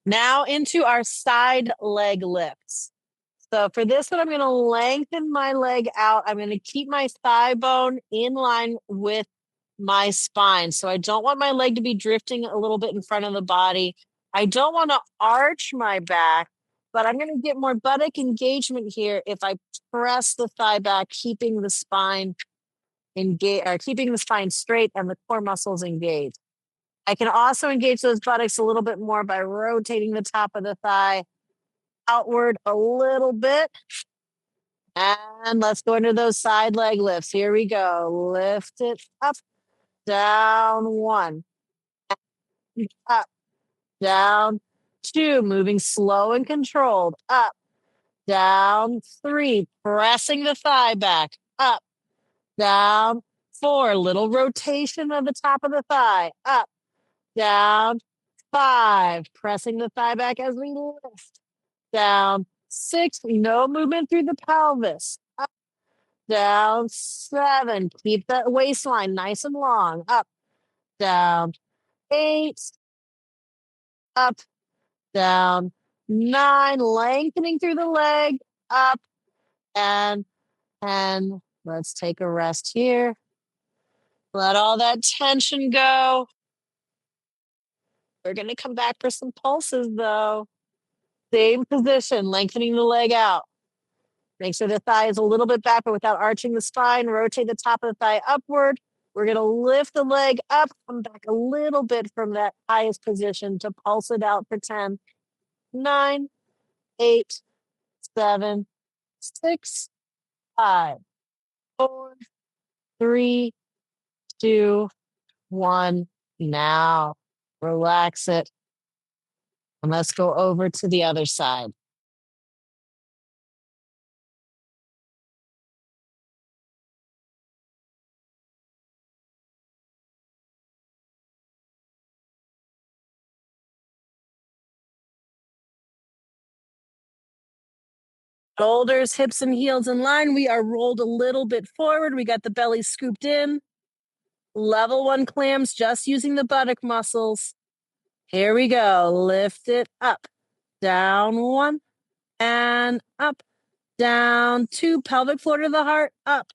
Now into our side leg lifts. So for this one, I'm going to lengthen my leg out. I'm going to keep my thigh bone in line with my spine. So I don't want my leg to be drifting a little bit in front of the body. I don't want to arch my back, but I'm going to get more buttock engagement here if I press the thigh back, keeping the spine engaged, or keeping the spine straight and the core muscles engaged. I can also engage those buttocks a little bit more by rotating the top of the thigh outward a little bit. And let's go into those side leg lifts. Here we go. Lift it up, down, 1, up, down, 2, moving slow and controlled, up, down, 3, pressing the thigh back, up, down, 4, little rotation of the top of the thigh, up, down, 5, pressing the thigh back as we lift, down, 6, no movement through the pelvis, up, down, 7, keep that waistline nice and long, up, down, 8, up, down, 9, lengthening through the leg, up, and 10. Let's take a rest here. Let all that tension go. We're going to come back for some pulses though. Same position, lengthening the leg out. Make sure the thigh is a little bit back, but without arching the spine. Rotate the top of the thigh upward. We're going to lift the leg up, come back a little bit from that highest position to pulse it out for 10, 9, 8, 7, 6, 5, 4, 3, 2, 1. Now relax it. And let's go over to the other side. Shoulders, hips, and heels in line. We are rolled a little bit forward. We got the belly scooped in. Level 1 clams, just using the buttock muscles. Here we go. Lift it up. Down 1 and up. Down 2, pelvic floor to the heart. Up.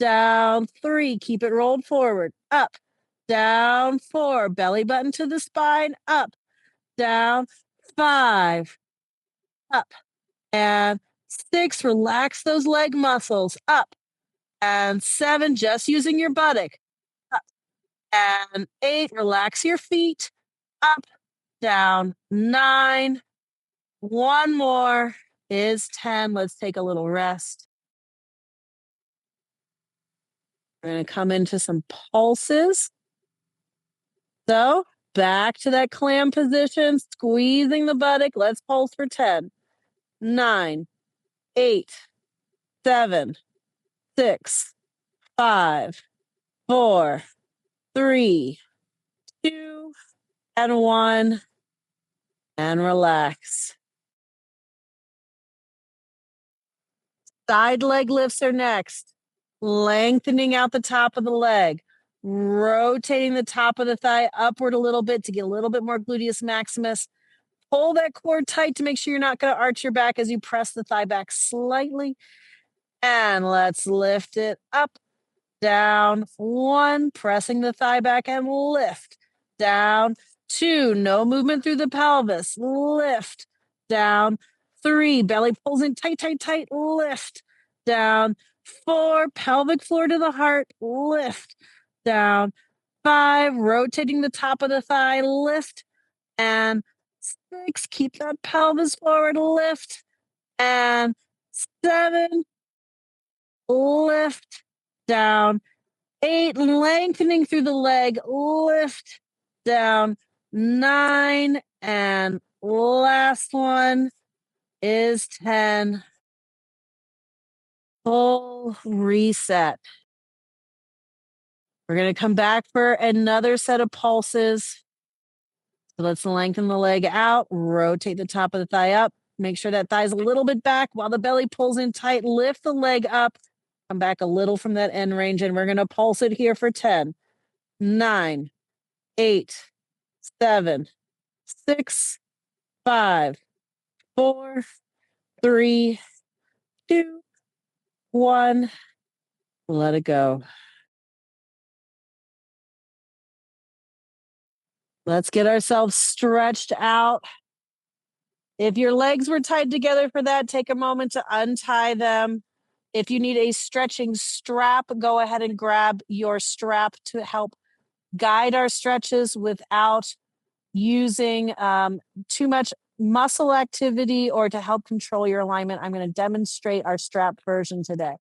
Down 3, keep it rolled forward. Up. Down 4, belly button to the spine. Up. Down 5. Up. And 6, relax those leg muscles, up, and 7, just using your buttock, up, and 8, relax your feet, up, down, 9, 1 more is 10. Let's take a little rest. We're going to come into some pulses. So back to that clam position, squeezing the buttock. Let's pulse for 10, 9, 8, 7, 6, 5, 4, 3, 2, and 1, and relax. Side leg lifts are next. Lengthening out the top of the leg, rotating the top of the thigh upward a little bit to get a little bit more gluteus maximus. Pull that core tight to make sure you're not going to arch your back as you press the thigh back slightly. And let's lift it up, down, 1, pressing the thigh back and lift, down, 2, no movement through the pelvis, lift, down, 3, belly pulls in tight, tight, tight, lift, down, 4, pelvic floor to the heart, lift, down, 5, rotating the top of the thigh, lift, and 6, keep that pelvis forward, lift, and 7, lift, down, 8, lengthening through the leg, lift, down, 9, and last one is 10. Full reset. We're going to come back for another set of pulses. So let's lengthen the leg out, rotate the top of the thigh up, make sure that thigh's a little bit back while the belly pulls in tight, lift the leg up, come back a little from that end range, and we're going to pulse it here for 10, 9, 8, 7, 6, 5, 4, 3, 2, 1. Let it go. Let's get ourselves stretched out. If your legs were tied together for that, take a moment to untie them. If you need a stretching strap, go ahead and grab your strap to help guide our stretches without using too much muscle activity or to help control your alignment. I'm going to demonstrate our strap version today.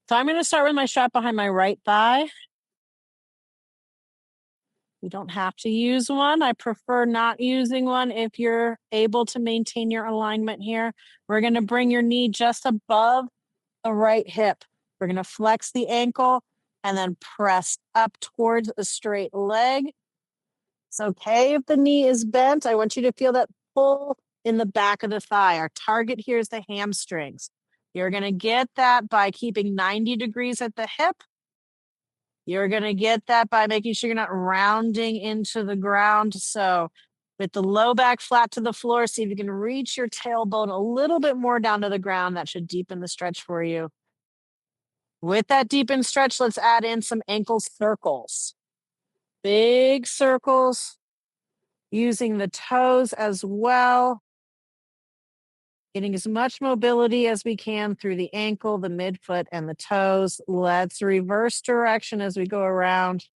So I'm going to start with my strap behind my right thigh. You don't have to use one. I prefer not using one if you're able to maintain your alignment here. We're going to bring your knee just above the right hip. We're going to flex the ankle and then press up towards a straight leg. It's okay if the knee is bent. I want you to feel that pull in the back of the thigh. Our target here is the hamstrings. You're going to get that by keeping 90 degrees at the hip. You're going to get that by making sure you're not rounding into the ground. So with the low back flat to the floor, see if you can reach your tailbone a little bit more down to the ground. That should deepen the stretch for you. With that deepened stretch, let's add in some ankle circles. Big circles, using the toes as well. Getting as much mobility as we can through the ankle, the midfoot, and the toes. Let's reverse direction as we go around.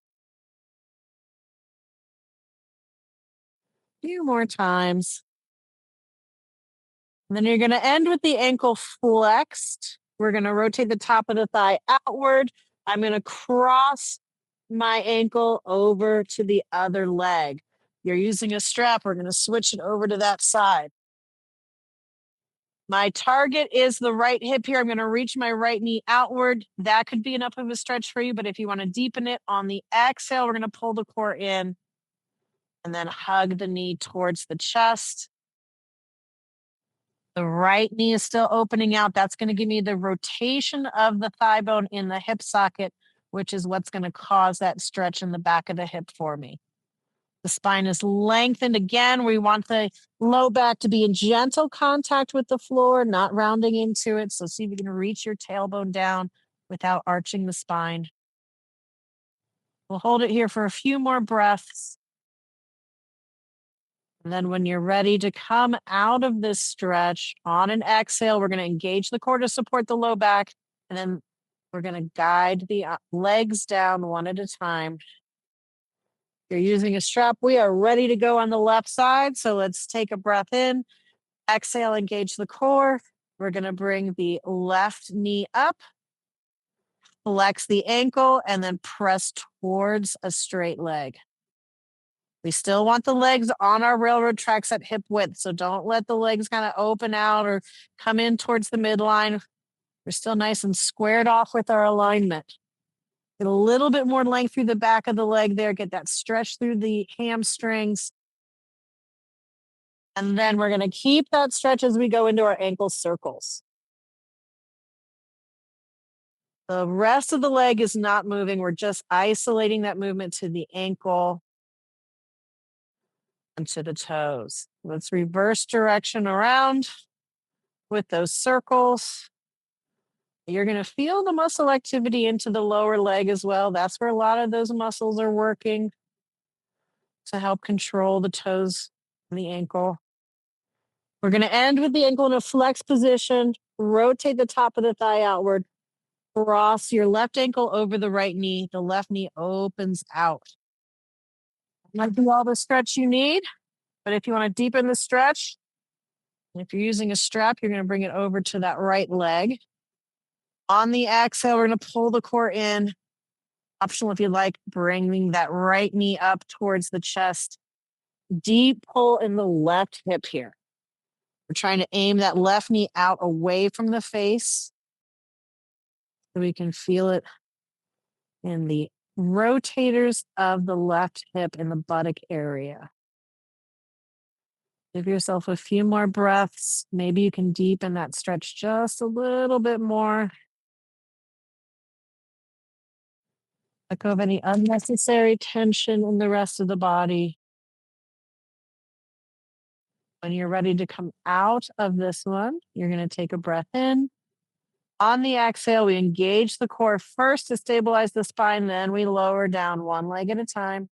A few more times. And then you're going to end with the ankle flexed. We're going to rotate the top of the thigh outward. I'm going to cross my ankle over to the other leg. You're using a strap. We're going to switch it over to that side. My target is the right hip here. I'm going to reach my right knee outward. That could be enough of a stretch for you, but if you want to deepen it on the exhale, we're going to pull the core in and then hug the knee towards the chest. The right knee is still opening out. That's going to give me the rotation of the thigh bone in the hip socket, which is what's going to cause that stretch in the back of the hip for me. The spine is lengthened again. We want the low back to be in gentle contact with the floor, not rounding into it. So see if you can reach your tailbone down without arching the spine. We'll hold it here for a few more breaths. And then when you're ready to come out of this stretch on an exhale, we're going to engage the core to support the low back. And then we're going to guide the legs down one at a time. You're using a strap. We are ready to go on the left side. So let's take a breath in. Exhale, engage the core. We're going to bring the left knee up, flex the ankle, and then press towards a straight leg. We still want the legs on our railroad tracks at hip width. So don't let the legs kind of open out or come in towards the midline. We're still nice and squared off with our alignment. Get a little bit more length through the back of the leg there. Get that stretch through the hamstrings. And then we're going to keep that stretch as we go into our ankle circles. The rest of the leg is not moving. We're just isolating that movement to the ankle and to the toes. Let's reverse direction around with those circles. You're going to feel the muscle activity into the lower leg as well. That's where a lot of those muscles are working to help control the toes and the ankle. We're going to end with the ankle in a flex position. Rotate the top of the thigh outward. Cross your left ankle over the right knee. The left knee opens out. Might do all the stretch you need, but if you want to deepen the stretch, if you're using a strap, you're going to bring it over to that right leg. On the exhale, we're going to pull the core in. Optional if you like, bringing that right knee up towards the chest. Deep pull in the left hip here. We're trying to aim that left knee out away from the face so we can feel it in the rotators of the left hip in the buttock area. Give yourself a few more breaths. Maybe you can deepen that stretch just a little bit more. Let go of any unnecessary tension in the rest of the body. When you're ready to come out of this one, you're going to take a breath in. On the exhale, we engage the core first to stabilize the spine, then we lower down one leg at a time.